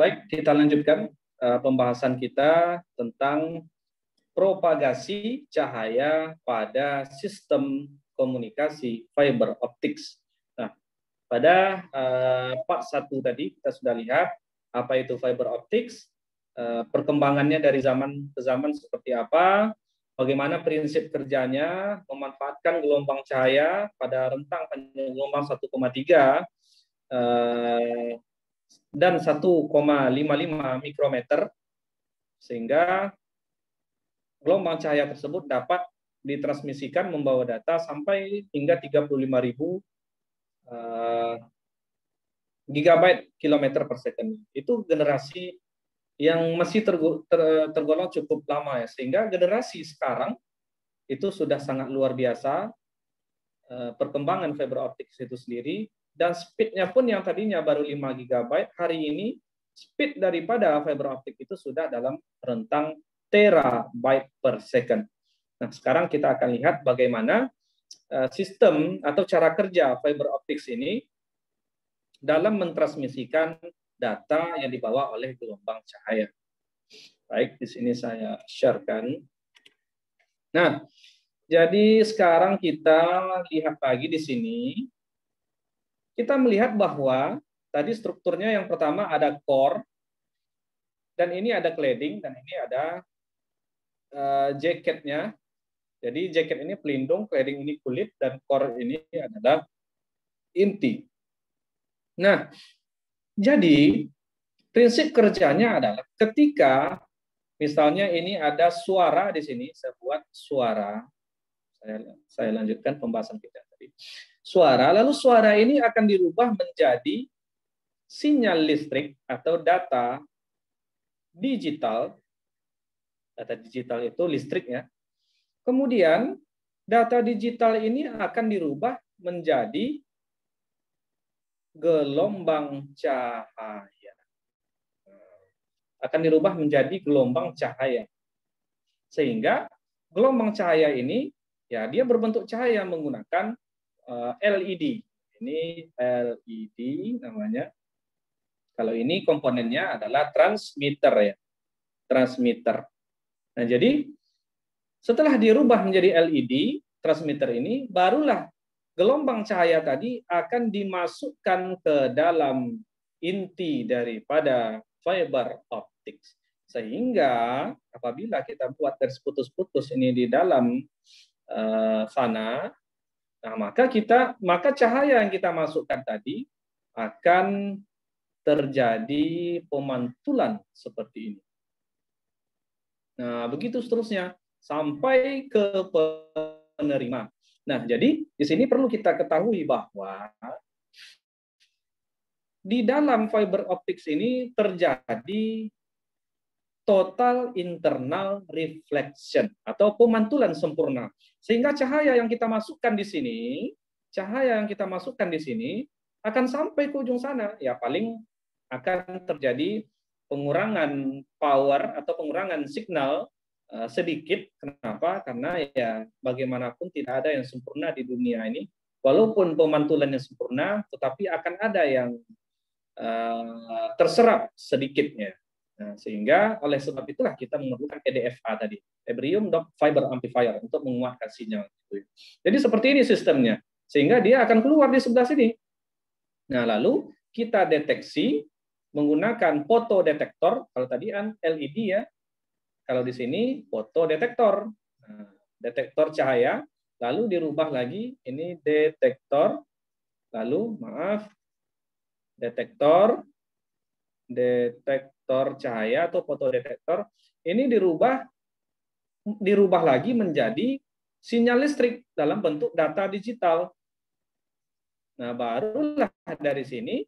Baik, kita lanjutkan pembahasan kita tentang propagasi cahaya pada sistem komunikasi fiber optics. Nah, pada part 1 tadi kita sudah lihat apa itu fiber optics, perkembangannya dari zaman ke zaman seperti apa, bagaimana prinsip kerjanya, memanfaatkan gelombang cahaya pada rentang panjang gelombang 1,3 dan 1,55 mikrometer, sehingga gelombang cahaya tersebut dapat ditransmisikan membawa data sampai hingga 35.000 gigabyte kilometer per second. Itu generasi yang masih tergolong cukup lama ya, sehingga generasi sekarang itu sudah sangat luar biasa perkembangan fiber optics itu sendiri, dan speednya pun yang tadinya baru 5 GB, hari ini speed daripada fiber optic itu sudah dalam rentang terabyte per second. Nah, sekarang kita akan lihat bagaimana sistem atau cara kerja fiber optics ini dalam mentransmisikan data yang dibawa oleh gelombang cahaya. Baik, di sini saya sharekan. Nah, jadi sekarang kita lihat lagi di sini. Kita melihat bahwa tadi strukturnya yang pertama ada core, dan ini ada cladding, dan ini ada jaketnya. Jadi jaket ini pelindung, cladding ini kulit, dan core ini adalah inti. Nah, jadi prinsip kerjanya adalah ketika misalnya ini ada suara di sini, saya buat suara. Saya lanjutkan pembahasan kita tadi. Suara, lalu suara ini akan dirubah menjadi sinyal listrik atau data digital. Data digital itu listrik ya. Kemudian data digital ini akan dirubah menjadi gelombang cahaya. Akan dirubah menjadi gelombang cahaya. Sehingga gelombang cahaya ini ya dia berbentuk cahaya menggunakan LED. Ini LED namanya. Kalau ini komponennya adalah transmitter ya. Transmitter. Nah, jadi setelah dirubah menjadi LED, transmitter ini barulah gelombang cahaya tadi akan dimasukkan ke dalam inti daripada fiber optics. Sehingga apabila kita buat garis putus-putus ini di dalam sana, nah maka cahaya yang kita masukkan tadi akan terjadi pemantulan seperti ini. Nah, begitu seterusnya sampai ke penerima. Nah, jadi di sini perlu kita ketahui bahwa di dalam fiber optics ini terjadi total internal reflection atau pemantulan sempurna. Sehingga cahaya yang kita masukkan di sini, akan sampai ke ujung sana. Ya paling akan terjadi pengurangan power atau pengurangan signal sedikit. Kenapa? Karena ya bagaimanapun tidak ada yang sempurna di dunia ini. Walaupun pemantulannya sempurna, tetapi akan ada yang terserap sedikitnya. Nah, sehingga oleh sebab itulah kita memerlukan EDFA tadi, Erbium Doped Fiber Amplifier, untuk menguatkan sinyal. Jadi seperti ini sistemnya, sehingga dia akan keluar di sebelah sini. Nah, lalu kita deteksi menggunakan fotodetektor. Kalau tadi kan LED ya, kalau di sini fotodetektor, detektor cahaya, lalu dirubah lagi ini detektor, lalu detektor cahaya atau fotodetektor ini dirubah lagi menjadi sinyal listrik dalam bentuk data digital. Nah, barulah dari sini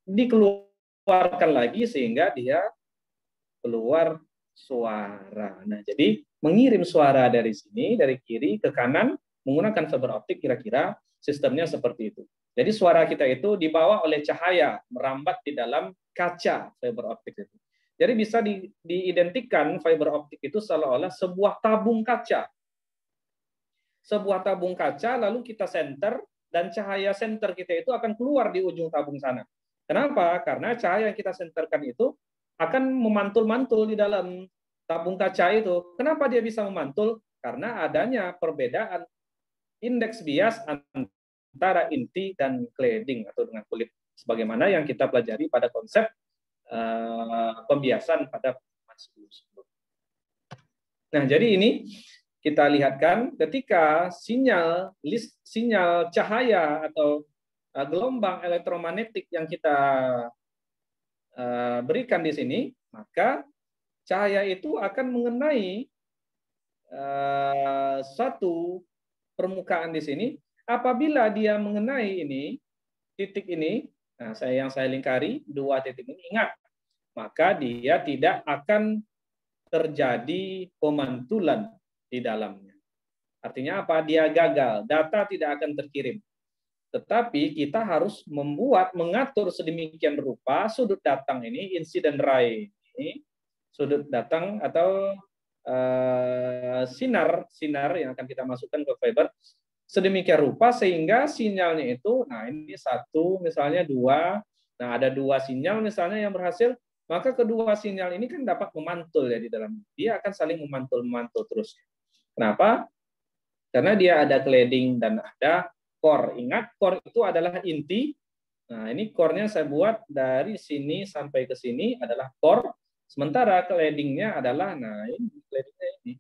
dikeluarkan lagi sehingga dia keluar suara. Nah, jadi mengirim suara dari sini, dari kiri ke kanan menggunakan fiber optik, kira-kira sistemnya seperti itu. Jadi suara kita itu dibawa oleh cahaya merambat di dalam kaca fiber optik itu. Jadi bisa diidentikan fiber optik itu seolah-olah sebuah tabung kaca. Sebuah tabung kaca, lalu kita senter, dan cahaya senter kita itu akan keluar di ujung tabung sana. Kenapa? Karena cahaya yang kita senterkan itu akan memantul-mantul di dalam tabung kaca itu. Kenapa dia bisa memantul? Karena adanya perbedaan indeks bias antara inti dan cladding atau dengan kulit. Sebagaimana yang kita pelajari pada konsep pembiasan pada sebelum. Nah, jadi ini kita lihatkan ketika sinyal cahaya atau gelombang elektromagnetik yang kita berikan di sini, maka cahaya itu akan mengenai satu permukaan di sini. Apabila dia mengenai ini, titik ini, nah yang saya lingkari, dua titik ini, ingat, maka dia tidak akan terjadi pemantulan di dalamnya. Artinya apa? Dia gagal, data tidak akan terkirim. Tetapi kita harus mengatur sedemikian rupa sudut datang ini, incident ray ini, sudut datang atau sinar yang akan kita masukkan ke fiber sedemikian rupa sehingga sinyalnya itu, nah ini satu, misalnya dua, nah ada dua sinyal misalnya yang berhasil, maka kedua sinyal ini kan dapat memantul ya di dalam, dia akan saling memantul terus. Kenapa? Karena dia ada cladding dan ada core. Ingat, core itu adalah inti. Nah, ini core-nya saya buat dari sini sampai ke sini adalah core. Sementara cladding-nya adalah, nah ini cladding-nya ini.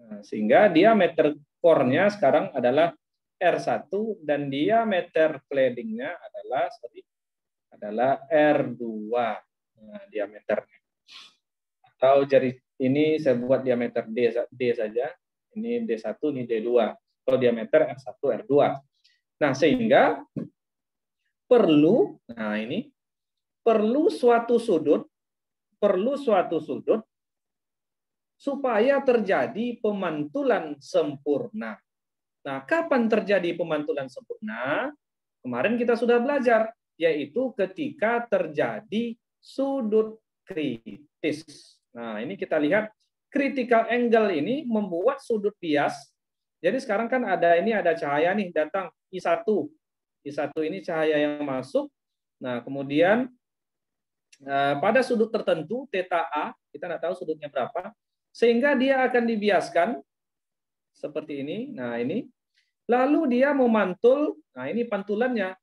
Nah, sehingga diameter core-nya sekarang adalah R1 dan diameter cladding-nya adalah R2. Nah, diameternya. Atau jadi ini saya buat diameter D saja. Ini D1, ini D2. Kalau diameter R1, R2. Nah, sehingga perlu suatu sudut supaya terjadi pemantulan sempurna. Nah, kapan terjadi pemantulan sempurna? Kemarin kita sudah belajar, yaitu ketika terjadi sudut kritis. Nah, ini kita lihat critical angle ini membuat sudut bias. Jadi sekarang kan ada cahaya nih datang I1. I1 ini cahaya yang masuk. Nah, kemudian pada sudut tertentu theta A, kita nggak tahu sudutnya berapa, sehingga dia akan dibiaskan seperti ini. Nah, ini. Lalu dia memantul. Nah, ini pantulannya.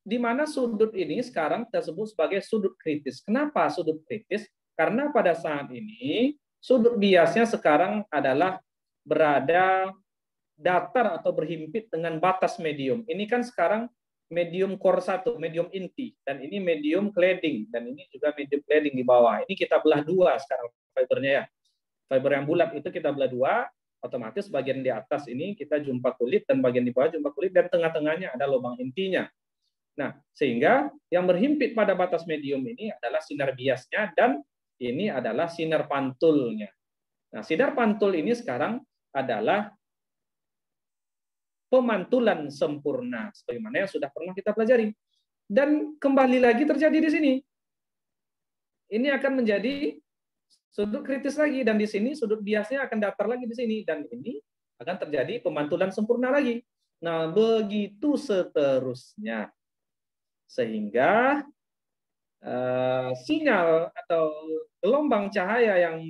Di mana sudut ini sekarang kita sebut sebagai sudut kritis. Kenapa sudut kritis? Karena pada saat ini sudut biasnya sekarang adalah berada datar atau berhimpit dengan batas medium. Ini kan sekarang medium core 1, medium inti, dan ini medium cladding, dan ini juga medium cladding di bawah. Ini kita belah dua sekarang fibernya ya. Fiber yang bulat itu kita belah dua, otomatis bagian di atas ini kita jumpa kulit dan bagian di bawah jumpa kulit dan tengah-tengahnya ada lubang intinya. Nah, sehingga yang berhimpit pada batas medium ini adalah sinar biasnya dan ini adalah sinar pantulnya. Nah, sinar pantul ini sekarang adalah pemantulan sempurna sebagaimana yang sudah pernah kita pelajari. Dan kembali lagi terjadi di sini. Ini akan menjadi sudut kritis lagi dan di sini sudut biasnya akan datar lagi di sini dan ini akan terjadi pemantulan sempurna lagi. Nah, begitu seterusnya. Sehingga sinyal atau gelombang cahaya yang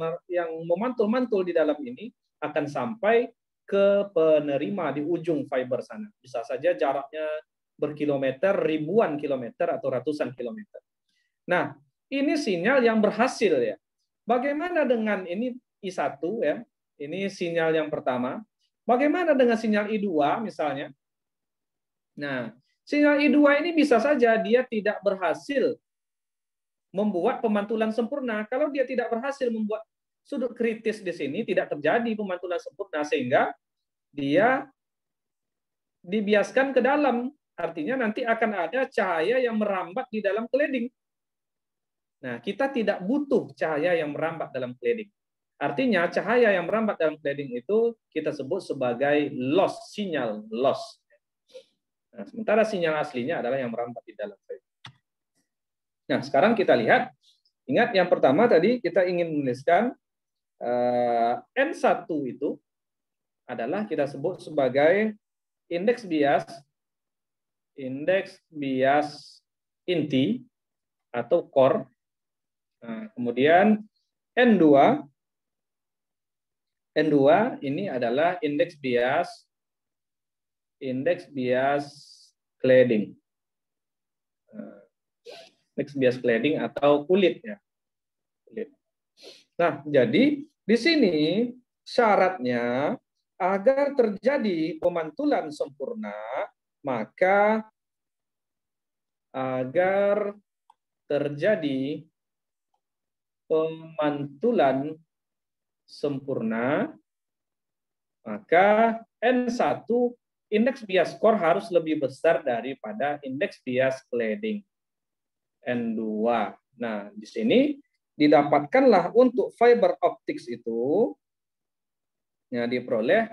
memantul-mantul di dalam ini akan sampai ke penerima di ujung fiber sana. Bisa saja jaraknya berkilometer, ribuan kilometer atau ratusan kilometer. Nah, ini sinyal yang berhasil ya. Bagaimana dengan ini I1 ya? Ini sinyal yang pertama. Bagaimana dengan sinyal I2 misalnya? Nah, sinyal I2 ini bisa saja dia tidak berhasil membuat pemantulan sempurna. Kalau dia tidak berhasil membuat sudut kritis di sini, tidak terjadi pemantulan sempurna sehingga dia dibiaskan ke dalam. Artinya nanti akan ada cahaya yang merambat di dalam cladding. Nah, kita tidak butuh cahaya yang merambat dalam cladding. Artinya cahaya yang merambat dalam cladding itu kita sebut sebagai loss, sinyal loss. Nah, sementara sinyal aslinya adalah yang merambat di dalam cladding. Nah, sekarang kita lihat, ingat yang pertama tadi kita ingin menuliskan N1 itu adalah kita sebut sebagai indeks bias inti atau core. Nah, kemudian N2 ini adalah indeks bias cladding. Indeks bias cladding atau kulit ya. Kulit. Nah, jadi di sini syaratnya agar terjadi pemantulan sempurna, maka agar terjadi pemantulan sempurna, maka N1 indeks bias core harus lebih besar daripada indeks bias cladding N2. Nah, di sini didapatkanlah untuk fiber optics itu ya diperoleh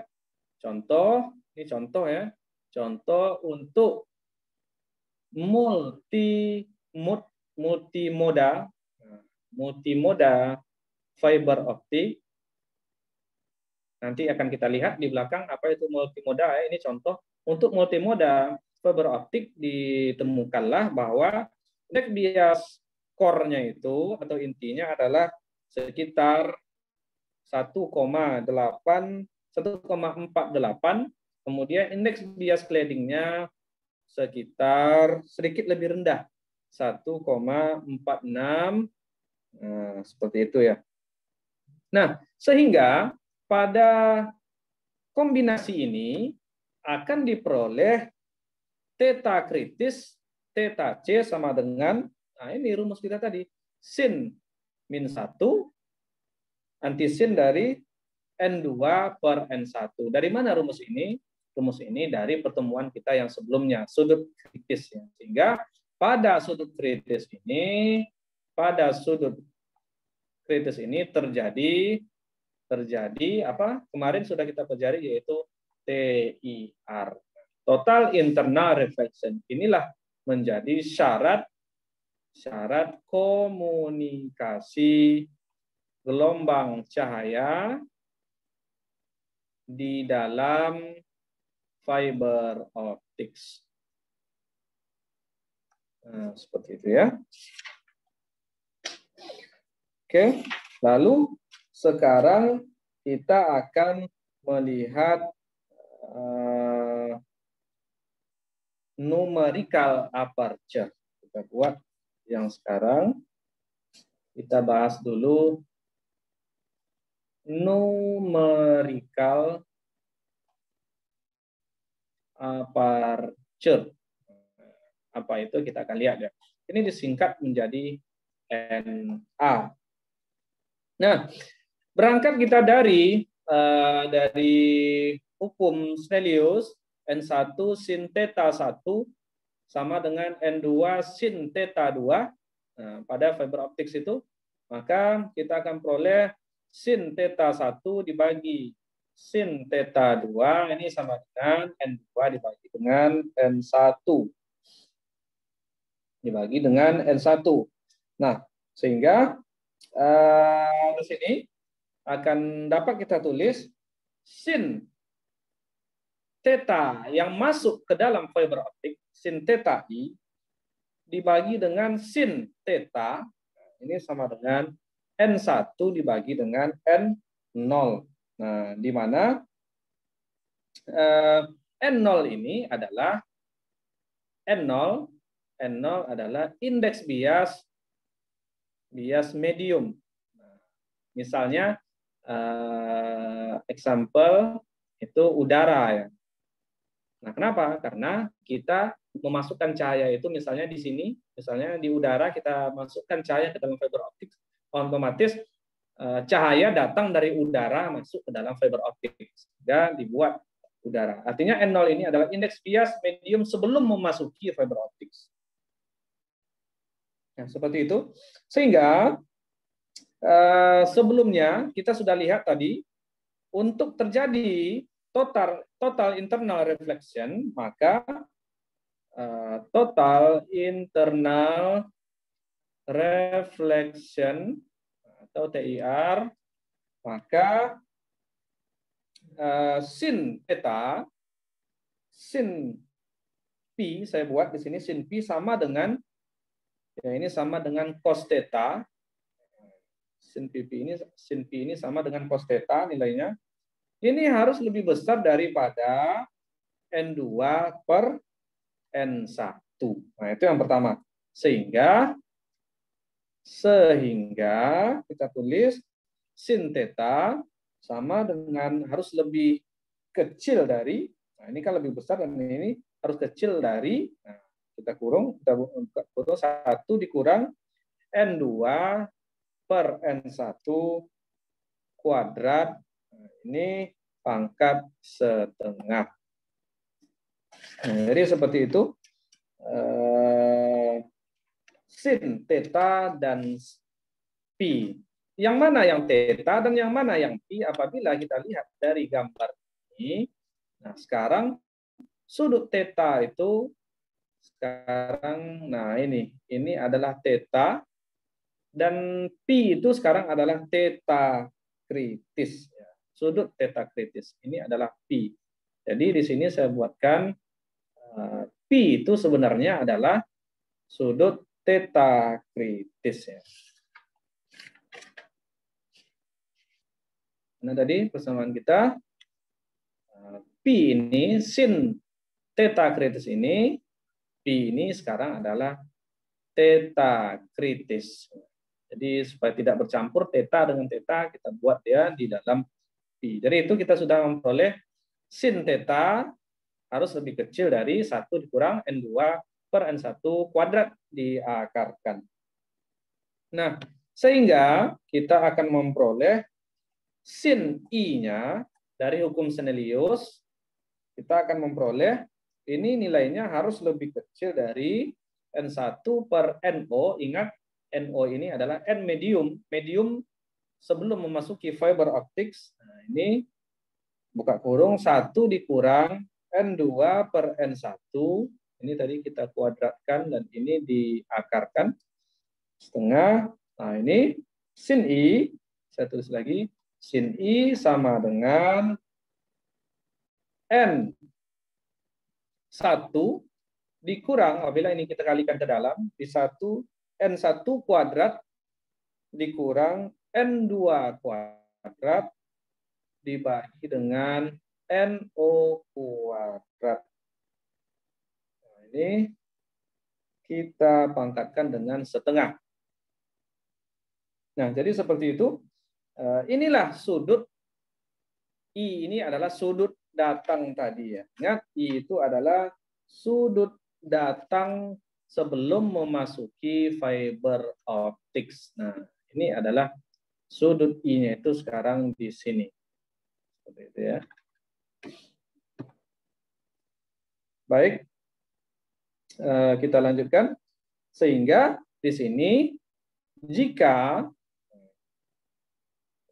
contoh, ini contoh ya. Contoh untuk multimoda fiber optik. Nanti akan kita lihat di belakang apa itu multimoda. Ini contoh untuk multimoda fiber optik ditemukanlah bahwa indeks bias core-nya itu atau intinya adalah sekitar 1,48, kemudian indeks bias cladding-nya sekitar sedikit lebih rendah 1,46, seperti itu ya. Nah, sehingga pada kombinasi ini akan diperoleh theta kritis, theta C sama dengan, nah ini rumus kita tadi, sin min 1 antisin dari N2 per N1. Dari mana rumus ini? Rumus ini dari pertemuan kita yang sebelumnya, sudut kritis. Ya. Sehingga pada sudut kritis ini terjadi apa? Kemarin sudah kita pelajari yaitu TIR. Total internal reflection. Inilah menjadi syarat komunikasi gelombang cahaya di dalam fiber optics. Nah, seperti itu ya. Oke, lalu sekarang kita akan melihat numerical aperture. Kita buat yang sekarang. Kita bahas dulu numerical aperture. Apa itu kita akan lihat ya. Ini disingkat menjadi NA. Nah, berangkat kita dari hukum Snellius, N1 sin theta 1 sama dengan N2 sin theta 2. Nah, pada fiber optics itu, maka kita akan peroleh sin theta 1 dibagi sin theta 2, ini sama dengan N2 dibagi dengan N1. Dibagi dengan N1. Nah, sehingga di sini akan dapat kita tulis sin theta yang masuk ke dalam fiber optik, sin theta I, dibagi dengan sin theta, ini sama dengan N1 dibagi dengan N0. Nah, di mana N0 ini adalah N0 adalah indeks bias medium. Nah, misalnya example itu udara ya. Nah, kenapa? Karena kita memasukkan cahaya itu misalnya di sini, misalnya di udara kita masukkan cahaya ke dalam fiber optik, otomatis cahaya datang dari udara masuk ke dalam fiber optik sehingga dibuat udara. Artinya N0 ini adalah indeks bias medium sebelum memasuki fiber optik. Nah, seperti itu. Sehingga sebelumnya kita sudah lihat tadi untuk terjadi total internal reflection, maka total internal reflection atau TIR, maka sin theta, sin P, saya buat di sini sin P sama dengan Ya, ini sama dengan cos theta. Sin P ini sama dengan cos theta nilainya. Ini harus lebih besar daripada N2 per N1. Nah, itu yang pertama. Sehingga kita tulis sin theta sama dengan harus lebih kecil dari, nah ini kan lebih besar dan ini harus kecil dari, nah, kita kurung 1 dikurang N2 per N1 kuadrat, nah, ini pangkat setengah. Nah, jadi seperti itu. Sin, theta, dan pi. Yang mana yang theta dan yang mana yang pi apabila kita lihat dari gambar ini. Nah, sekarang sudut theta itu sekarang, nah ini adalah theta dan pi itu sekarang adalah theta kritis. Sudut theta kritis ini adalah pi. Jadi di sini saya buatkan pi itu sebenarnya adalah sudut theta kritis ya. Nah tadi persamaan kita pi ini sin theta kritis ini, pi ini sekarang adalah theta kritis. Jadi supaya tidak bercampur theta dengan theta, kita buat dia di dalam pi. Jadi itu kita sudah memperoleh sin theta harus lebih kecil dari 1 dikurang N2 per N1 kuadrat diakarkan. Nah, sehingga kita akan memperoleh sin I-nya dari hukum Snellius, kita akan memperoleh ini nilainya harus lebih kecil dari N1 per NO. Ingat, NO ini adalah N medium. Medium sebelum memasuki fiber optics. Nah, ini buka kurung 1 dikurang N2 per N1. Ini tadi kita kuadratkan dan ini diakarkan setengah. Nah, ini sin I, saya tulis lagi, sin I sama dengan N1 dikurang, apabila ini kita kalikan ke dalam, di 1 N1 kuadrat dikurang N2 kuadrat dibagi dengan NO kuadrat. Nah, ini kita pangkatkan dengan setengah. Nah, jadi seperti itu. Inilah sudut I, ini adalah sudut datang tadi ya. Ingat, I itu adalah sudut datang sebelum memasuki fiber optics. Nah, ini adalah sudut I-nya itu sekarang di sini. Seperti itu ya. Baik, kita lanjutkan. Sehingga di sini jika,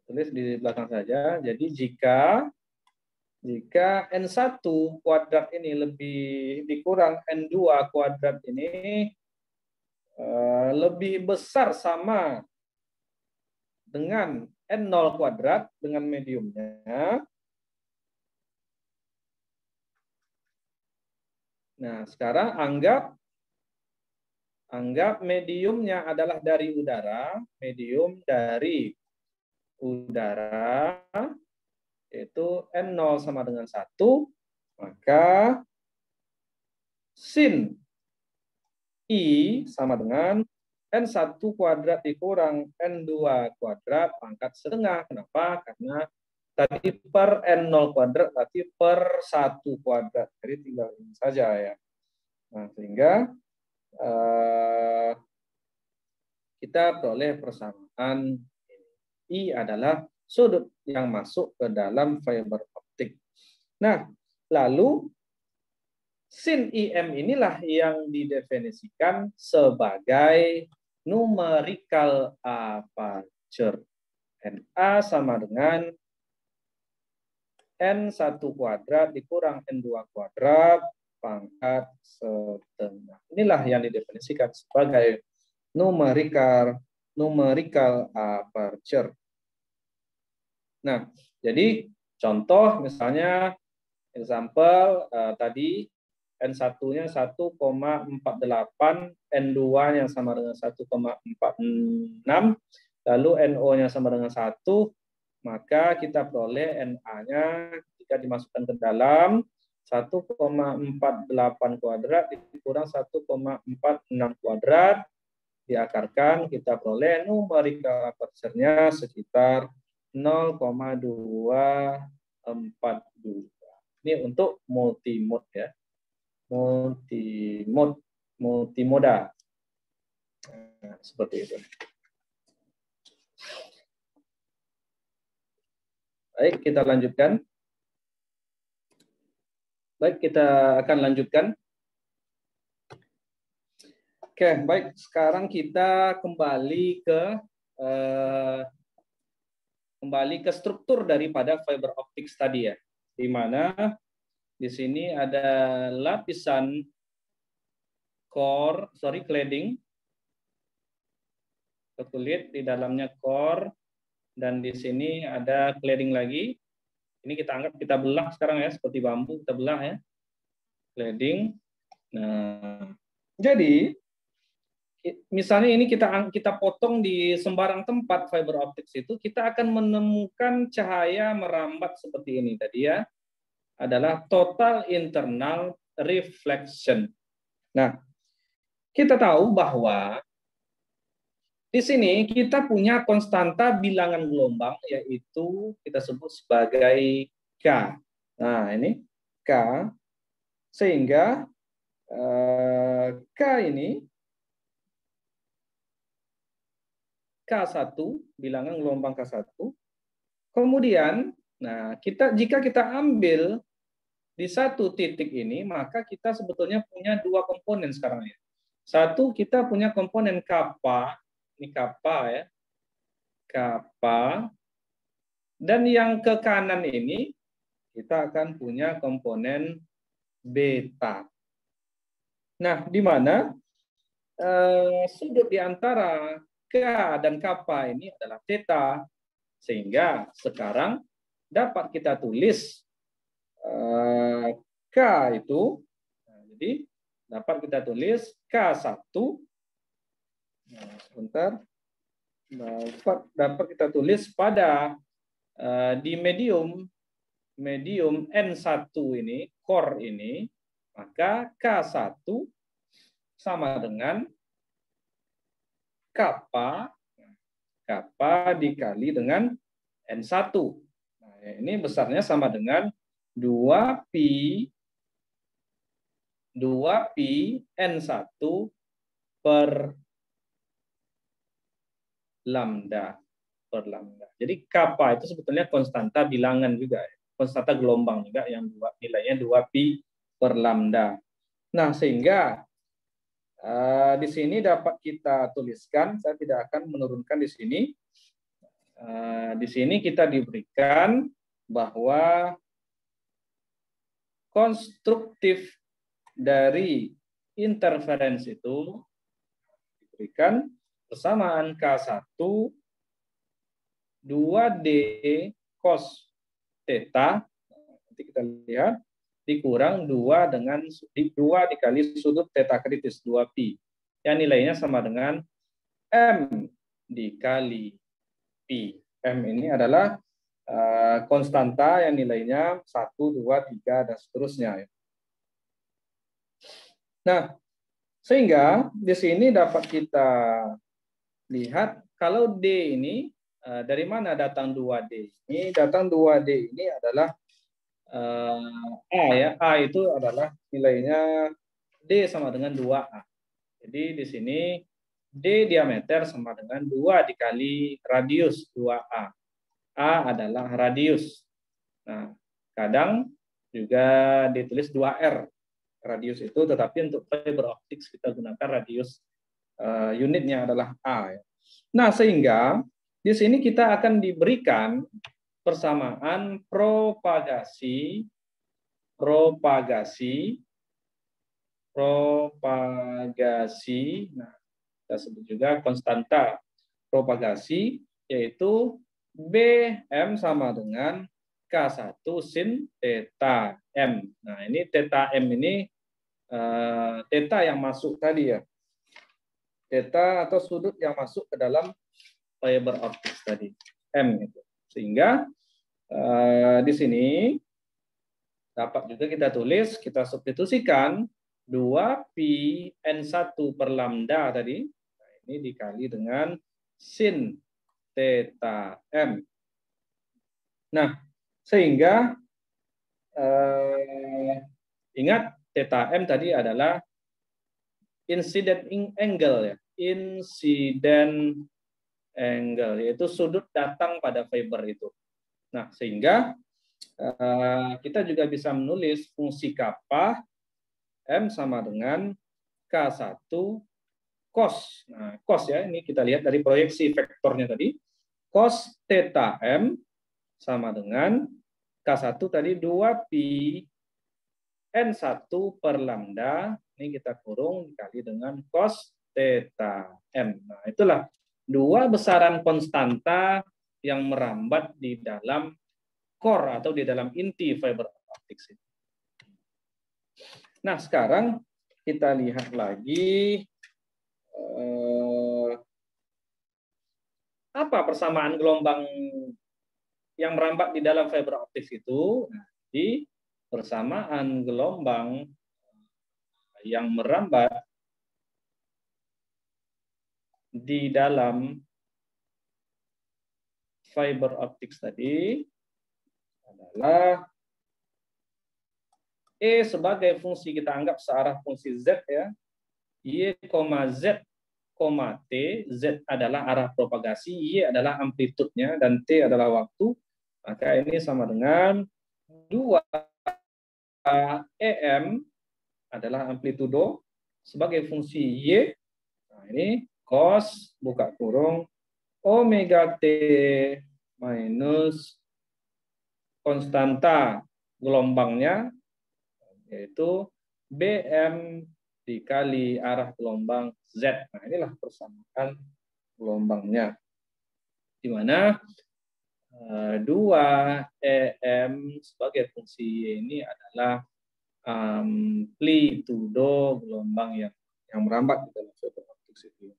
tulis di belakang saja, jadi jika N1 kuadrat ini lebih dikurang N2 kuadrat ini lebih besar sama dengan N0 kuadrat dengan mediumnya. Nah, sekarang anggap mediumnya adalah dari udara, medium dari udara, yaitu N0 sama dengan 1, maka sin I sama dengan N1 kuadrat dikurang N2 kuadrat pangkat setengah. Kenapa? Karena tadi per N0 kuadrat berarti per 1 kuadrat. Jadi tinggal ini saja ya. Nah, sehingga kita peroleh persamaan I adalah sudut yang masuk ke dalam fiber optik. Nah, lalu sin IM inilah yang didefinisikan sebagai numerical aperture. NA sama dengan N1 kuadrat dikurang N2 kuadrat pangkat setengah. Inilah yang didefinisikan sebagai numerical aperture. Nah, jadi contoh misalnya example tadi N1-nya 1,48, N2-nya sama dengan 1,46, lalu NO-nya sama dengan 1, maka kita peroleh Na-nya jika dimasukkan ke dalam 1,48 kuadrat dikurang 1,46 kuadrat, diakarkan, kita peroleh numerical aperture-nya sekitar 0,242. Ini untuk multimode ya. Multimoda. Nah, seperti itu. Baik, kita lanjutkan. Baik, kita akan lanjutkan. Oke, baik. Sekarang kita kembali ke struktur daripada fiber optics tadi ya, di mana di sini ada lapisan cladding kulit, di dalamnya core, dan di sini ada cladding lagi. Ini kita anggap kita belah sekarang ya, seperti bambu kita belah ya, cladding. Nah, jadi misalnya ini kita potong di sembarang tempat fiber optics itu, kita akan menemukan cahaya merambat seperti ini tadi ya, adalah total internal reflection. Nah, kita tahu bahwa di sini kita punya konstanta bilangan gelombang, yaitu kita sebut sebagai K. Nah, ini K, sehingga K ini K1, bilangan gelombang K1. Kemudian, nah jika kita ambil di satu titik ini, maka kita sebetulnya punya dua komponen sekarang ya. Satu, kita punya komponen kappa, ini kappa ya, kappa. Dan yang ke kanan ini, kita akan punya komponen beta. Nah, di mana sudut di antara K dan kappa ini adalah theta. Sehingga sekarang dapat kita tulis K itu, jadi dapat kita tulis K1, sebentar, dapat kita tulis pada di medium N1 ini, core ini, maka K1 sama dengan kappa dikali dengan N1. Nah, ini besarnya sama dengan 2pi N1 per lambda. Jadi kappa itu sebetulnya konstanta bilangan juga, konstanta gelombang juga yang nilainya 2pi per lambda. Nah, sehingga di sini dapat kita tuliskan, saya tidak akan menurunkan di sini. Di sini kita diberikan bahwa konstruktif dari interferensi itu diberikan persamaan K1 2D cos theta, nanti kita lihat, dikurang 2 dikali sudut theta kritis 2pi, yang nilainya sama dengan M dikali pi. M ini adalah konstanta yang nilainya 1, 2, 3, dan seterusnya. Nah, sehingga di sini dapat kita lihat kalau D ini, dari mana datang 2D ini? Datang 2D ini adalah A ya. A itu adalah nilainya D sama dengan 2A. Jadi di sini D diameter sama dengan 2 dikali radius 2A. A adalah radius. Nah, kadang juga ditulis 2R radius itu, tetapi untuk fiber optics kita gunakan radius, unitnya adalah A. Nah, sehingga di sini kita akan diberikan persamaan propagasi. Nah, kita sebut juga konstanta propagasi, yaitu Bm sama dengan K1 sin theta M. Nah, ini theta M ini theta yang masuk tadi ya. Theta atau sudut yang masuk ke dalam fiber optik tadi, M itu. Sehingga di sini dapat juga kita tulis, kita substitusikan 2pi N1 per lambda tadi. Nah, ini dikali dengan sin theta M. Nah, sehingga ingat theta M tadi adalah incident angle ya, incident angle yaitu sudut datang pada fiber itu. Nah, sehingga kita juga bisa menulis fungsi kappa M sama dengan K1 cos. Nah, cos ya, ini kita lihat dari proyeksi vektornya tadi. Cos theta M sama dengan K1 tadi 2pi N1 per lambda, ini kita kurung dikali dengan cos theta M. Nah, itulah dua besaran konstanta yang merambat di dalam core atau di dalam inti fiber optik. Nah, sekarang kita lihat lagi apa persamaan gelombang yang merambat di dalam fiber optik itu. Nah, di persamaan gelombang yang merambat di dalam fiber optik tadi adalah E sebagai fungsi, kita anggap searah fungsi Z ya, Y, Z, T, Z adalah arah propagasi, Y adalah amplitudenya, dan T adalah waktu. Maka ini sama dengan 2 EM adalah amplitudo sebagai fungsi Y. Nah, ini cos buka kurung omega T minus konstanta gelombangnya yaitu BM dikali arah gelombang Z. Nah, inilah persamaan gelombangnya. Di mana 2 EM sebagai fungsi ini adalah amplitudo gelombang yang merambat di dalam fiber optik itu.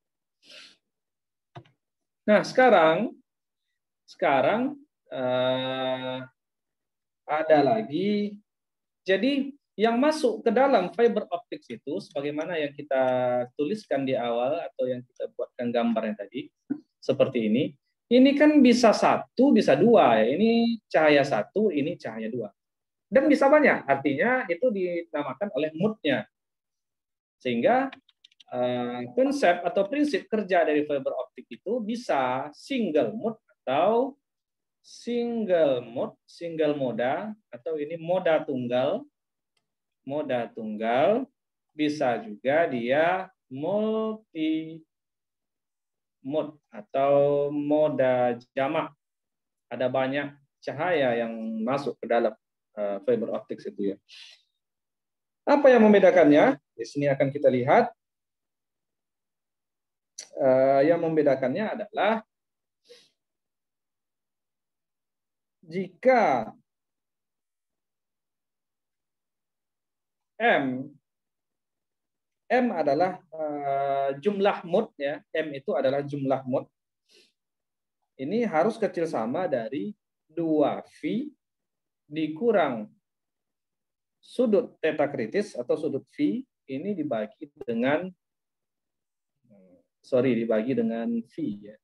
Nah, sekarang ada lagi. Jadi yang masuk ke dalam fiber optik itu, sebagaimana yang kita tuliskan di awal atau yang kita buatkan gambarnya tadi, seperti ini. Ini kan bisa 1, bisa 2 ya. Ini cahaya 1, ini cahaya 2. Dan bisa banyak. Artinya itu dinamakan oleh mood-nya. Sehingga konsep atau prinsip kerja dari fiber optik itu bisa single mode atau single mode, single moda, atau ini moda tunggal. Moda tunggal, bisa juga dia multi mode atau moda jamak. Ada banyak cahaya yang masuk ke dalam fiber optik itu ya. Apa yang membedakannya? Di sini akan kita lihat. Yang membedakannya adalah jika M adalah jumlah mode ya, M itu adalah jumlah mode. Ini harus kecil sama dari 2V dikurang sudut theta kritis atau sudut V ini dibagi dengan V ya.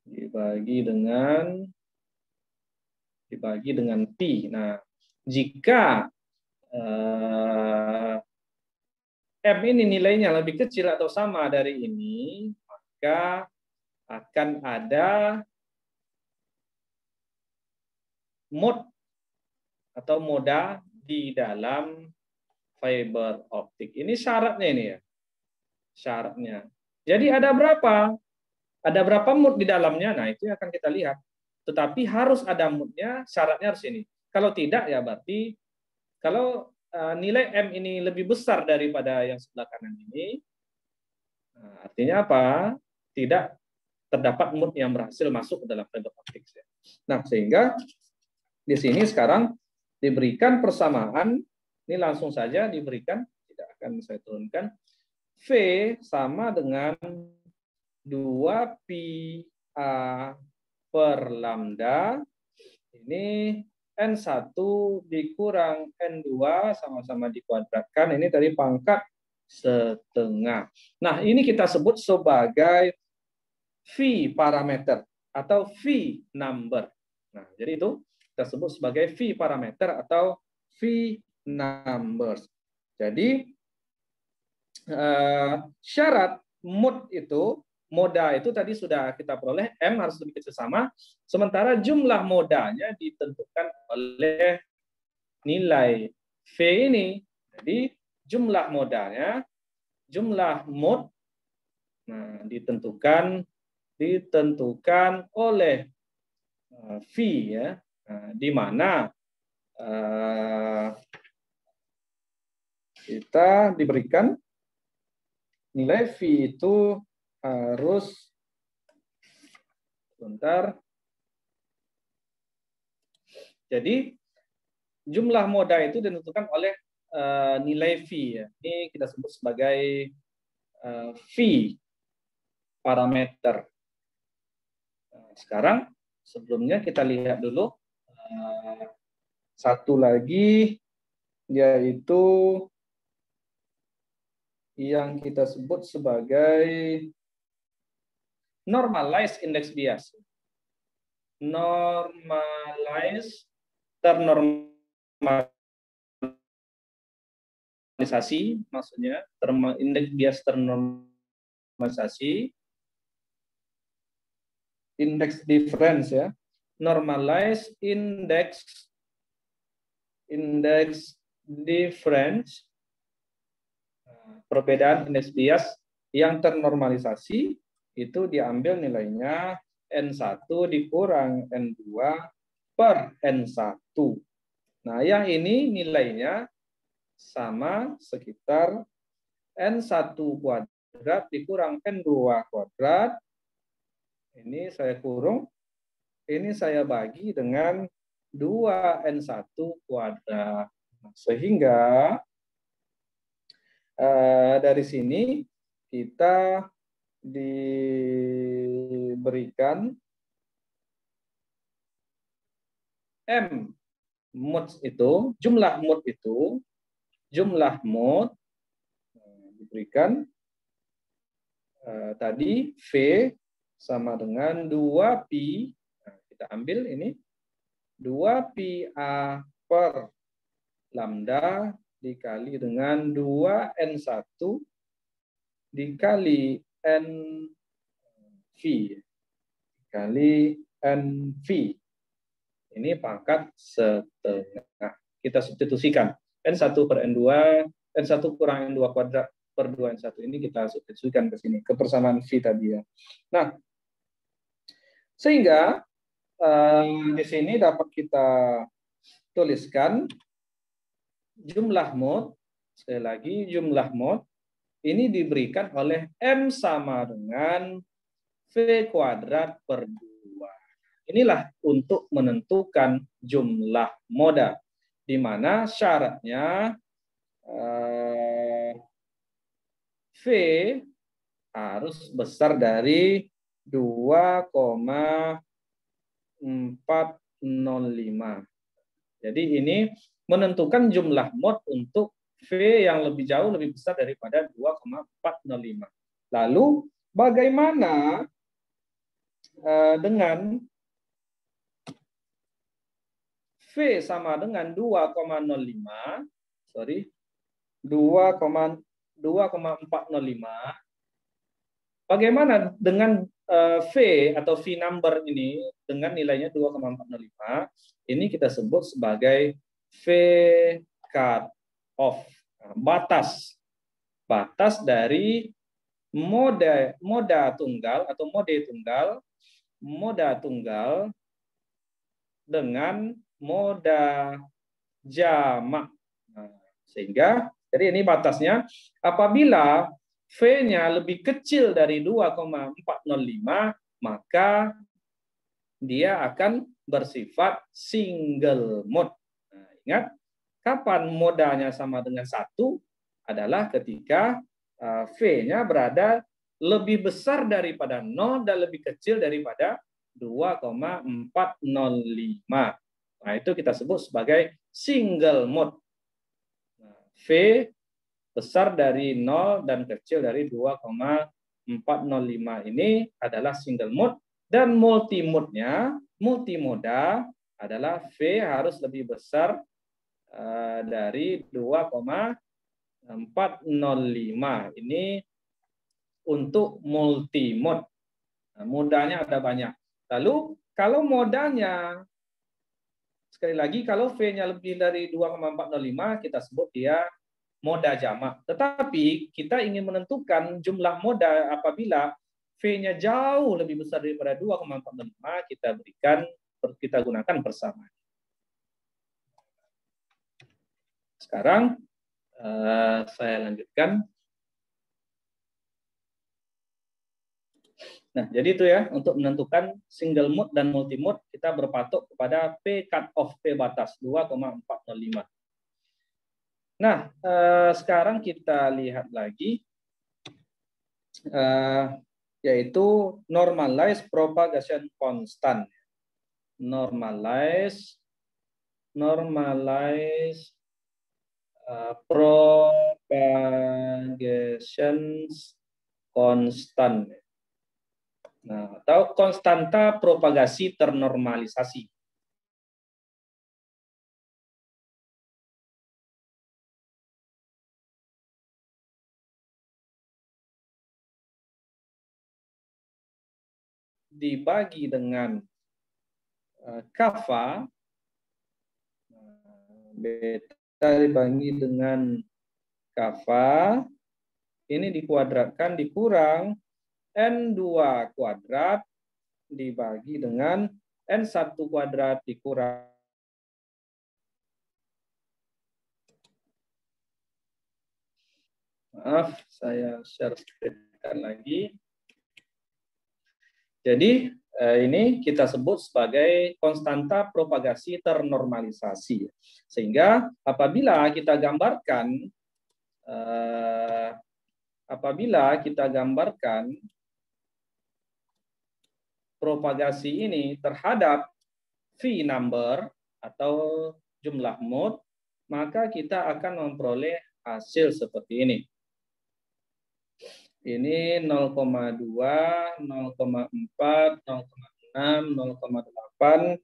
Dibagi dengan pi. Nah, jika M ini nilainya lebih kecil atau sama dari ini, maka akan ada mode atau moda di dalam fiber optik. Ini syaratnya ini ya. Syaratnya. Jadi ada berapa? Ada berapa mode di dalamnya? Nah, itu yang akan kita lihat. Tetapi harus ada mode-nya, syaratnya harus ini. Kalau tidak ya berarti kalau nilai M ini lebih besar daripada yang sebelah kanan ini, artinya apa? Tidak terdapat mode yang berhasil masuk ke dalam fiber optik. Nah, sehingga Di sini sekarang diberikan persamaan, ini langsung saja diberikan, tidak akan saya turunkan. V sama dengan 2pi A per lambda, ini N1 dikurang N2 sama-sama dikuadratkan, ini tadi pangkat setengah. Nah, ini kita sebut sebagai V parameter atau V number. Nah, jadi itu kita sebut sebagai V parameter atau V numbers. Jadi syarat moda itu tadi sudah kita peroleh, M harus lebih kecil sama, sementara jumlah modanya ditentukan oleh nilai V ini. Jadi jumlah modanya, jumlah mod, nah, ditentukan oleh V, ya, di mana kita diberikan nilai V itu harus, sebentar. Jadi jumlah moda itu ditentukan oleh nilai V, ya. Ini kita sebut sebagai V parameter. Nah, sekarang sebelumnya kita lihat dulu satu lagi, yaitu yang kita sebut sebagai normalized index bias. Normalized ternormalisasi, maksudnya indeks bias ternormalisasi, indeks difference, ya, normalized index difference, perbedaan indeks bias yang ternormalisasi itu diambil nilainya N1 dikurang N2 per N1. Nah, yang ini nilainya sama sekitar N1 kuadrat dikurang N2 kuadrat. Ini saya kurung, ini saya bagi dengan 2N1 kuadrat. Sehingga dari sini kita diberikan M mod itu, jumlah mod itu, diberikan tadi V sama dengan 2pi, nah, kita ambil ini 2pi A per lambda dikali dengan 2N1 dikali NV dikali NV. Ini pangkat setengah. Kita substitusikan N1 per N2, N1 kurang N2 kuadrat per 2N1 ini kita substitusikan ke sini, ke persamaan V tadi, ya. Nah, sehingga di sini dapat kita tuliskan jumlah mod, sekali lagi jumlah mod ini diberikan oleh M sama dengan V kuadrat per 2. Inilah untuk menentukan jumlah moda, di mana syaratnya V harus besar dari 2,405. Jadi ini menentukan jumlah mod untuk V yang lebih jauh lebih besar daripada 2,405. Lalu bagaimana dengan V sama dengan 2,405? Bagaimana dengan V atau V number ini dengan nilainya 2,405? Ini kita sebut sebagai V cut off, batas dari moda tunggal atau moda tunggal dengan moda jamak. Nah, sehingga jadi ini batasnya apabila V-nya lebih kecil dari 2,405, maka dia akan bersifat single mode. Nah, ingat, kapan modanya sama dengan 1 adalah ketika V-nya berada lebih besar daripada 0 dan lebih kecil daripada 2,405. Nah, itu kita sebut sebagai single mode. Nah, V besar dari 0 dan kecil dari 2,405 ini adalah single mode. Dan multimoda adalah V harus lebih besar dari 2,405. Ini untuk multimode. Nah, modanya ada banyak. Lalu kalau modanya, sekali lagi, kalau V-nya lebih dari 2,405, kita sebut dia moda jamak. Tetapi kita ingin menentukan jumlah moda apabila V-nya jauh lebih besar daripada 2,405, kita gunakan persamaan. Sekarang saya lanjutkan. Nah, jadi itu ya, untuk menentukan single mode dan multimode, kita berpatok kepada P cut-off, P batas 2,405. Nah, sekarang kita lihat lagi, yaitu normalized propagation constant. Normalized propagation constant. Nah, atau konstanta propagasi ternormalisasi. Dibagi dengan kappa, beta dibagi dengan kappa, ini dikuadratkan dikurang N2 kuadrat dibagi dengan N1 kuadrat dikurang. Maaf, saya share screen lagi. Jadi ini kita sebut sebagai konstanta propagasi ternormalisasi. Sehingga apabila kita gambarkan propagasi ini terhadap V number atau jumlah mode, maka kita akan memperoleh hasil seperti ini. Ini 0,2, 0,4, 0,6, 0,8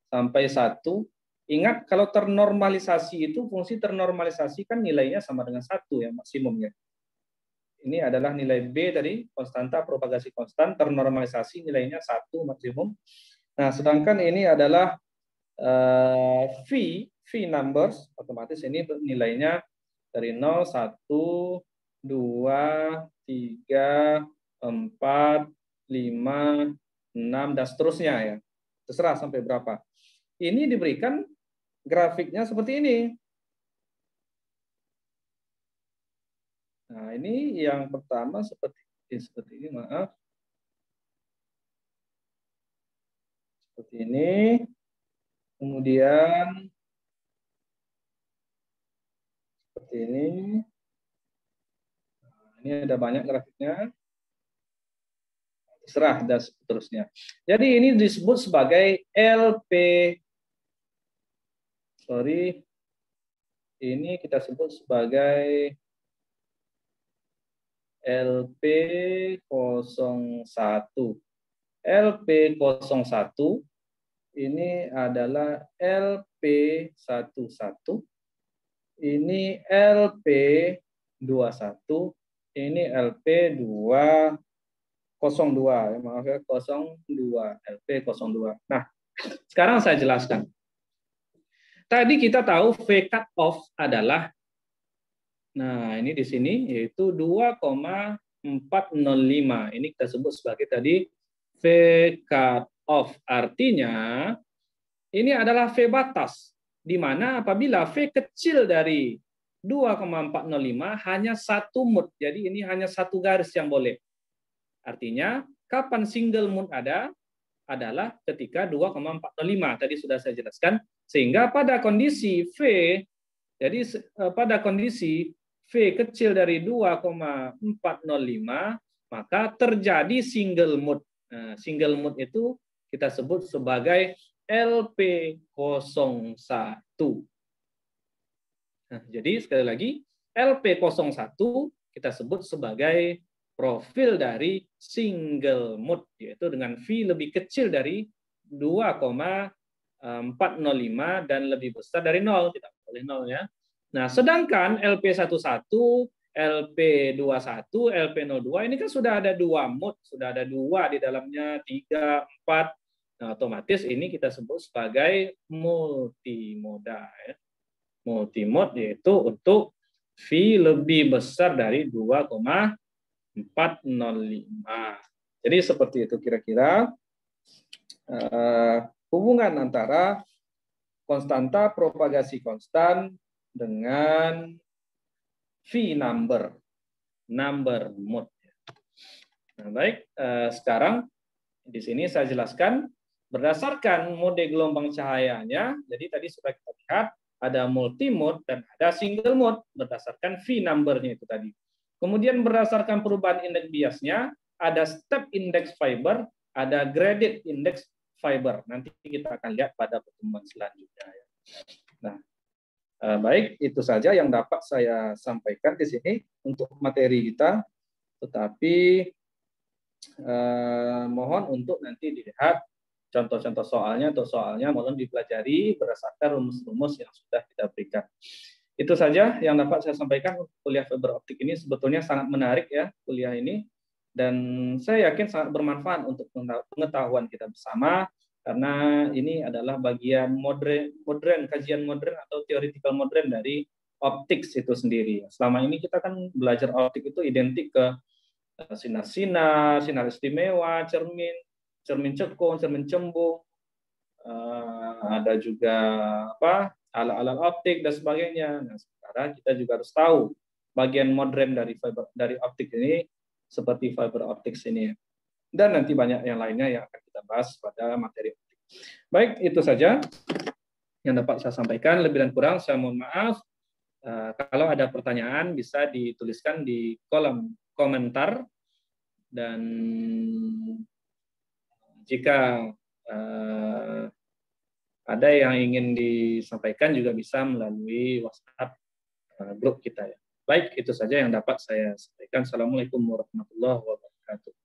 sampai 1. Ingat, kalau ternormalisasi itu, fungsi ternormalisasi kan nilainya sama dengan 1 ya, maksimumnya. Ini adalah nilai B dari konstanta propagasi konstan, ternormalisasi nilainya 1 maksimum. Nah, sedangkan ini adalah V numbers, otomatis ini nilainya dari 0, 1, 2, 3, 4, 5, 6, dan seterusnya ya. Terserah sampai berapa. Ini diberikan grafiknya seperti ini. Nah, ini yang pertama seperti ini, maaf. Seperti ini. Kemudian seperti ini. Nah, ini ada banyak grafiknya. Terserah dan seterusnya. Jadi ini disebut sebagai LP. Ini kita sebut sebagai LP01. LP01 ini adalah LP11, ini LP21, ini LP02, maaf ya, 02, LP02. Nah, sekarang saya jelaskan. Tadi kita tahu V cut off adalah, nah ini di sini yaitu 2,405. Ini kita sebut sebagai tadi V cut off. Artinya ini adalah V batas, di mana apabila V kecil dari 2,405 hanya 1 mode. Jadi ini hanya 1 garis yang boleh. Artinya kapan single mode ada? adalah ketika 2,405 tadi sudah saya jelaskan, sehingga pada kondisi V, jadi pada kondisi V kecil dari 2,405 maka terjadi single mode. Nah, single mode itu kita sebut sebagai LP01. Nah, jadi sekali lagi LP01 kita sebut sebagai profil dari single mode, yaitu dengan V lebih kecil dari 2,405 dan lebih besar dari 0, tidak boleh 0 ya. Nah, sedangkan LP11, LP21, LP02 ini kan sudah ada 2 mode, sudah ada 2 di dalamnya, 3, 4. Nah, otomatis ini kita sebut sebagai multimoda ya. Multimode yaitu untuk V lebih besar dari 2,405. Jadi seperti itu kira-kira hubungan antara konstanta propagasi konstan dengan V number mode. Nah, baik, sekarang di sini saya jelaskan berdasarkan mode gelombang cahayanya. Jadi tadi sudah kita lihat ada multimode dan ada single mode berdasarkan V number-nya itu tadi. Kemudian berdasarkan perubahan indeks biasnya, ada step index fiber, ada graded index fiber. Nanti kita akan lihat pada pertemuan selanjutnya. Nah, baik, itu saja yang dapat saya sampaikan di sini untuk materi kita. Tetapi mohon untuk nanti dilihat contoh-contoh soalnya atau soalnya mohon dipelajari berdasarkan rumus-rumus yang sudah kita berikan. Itu saja yang dapat saya sampaikan. Kuliah fiber optik ini sebetulnya sangat menarik ya, kuliah ini, dan saya yakin sangat bermanfaat untuk pengetahuan kita bersama, karena ini adalah bagian modern, kajian modern atau theoretical modern dari optik itu sendiri. Selama ini kita kan belajar optik itu identik ke sinar-sinar, sinar istimewa, cermin cekung, cermin cembung, ada juga alat-alat optik dan sebagainya. Nah, sekarang kita juga harus tahu bagian modern dari optik ini seperti fiber optics ini. Dan nanti banyak yang lainnya yang akan kita bahas pada materi optik. Baik, itu saja yang dapat saya sampaikan. Lebih dan kurang saya mohon maaf. Kalau ada pertanyaan bisa dituliskan di kolom komentar, dan jika ada yang ingin disampaikan juga bisa melalui WhatsApp grup kita ya. Baik, itu saja yang dapat saya sampaikan. Assalamualaikum warahmatullahi wabarakatuh.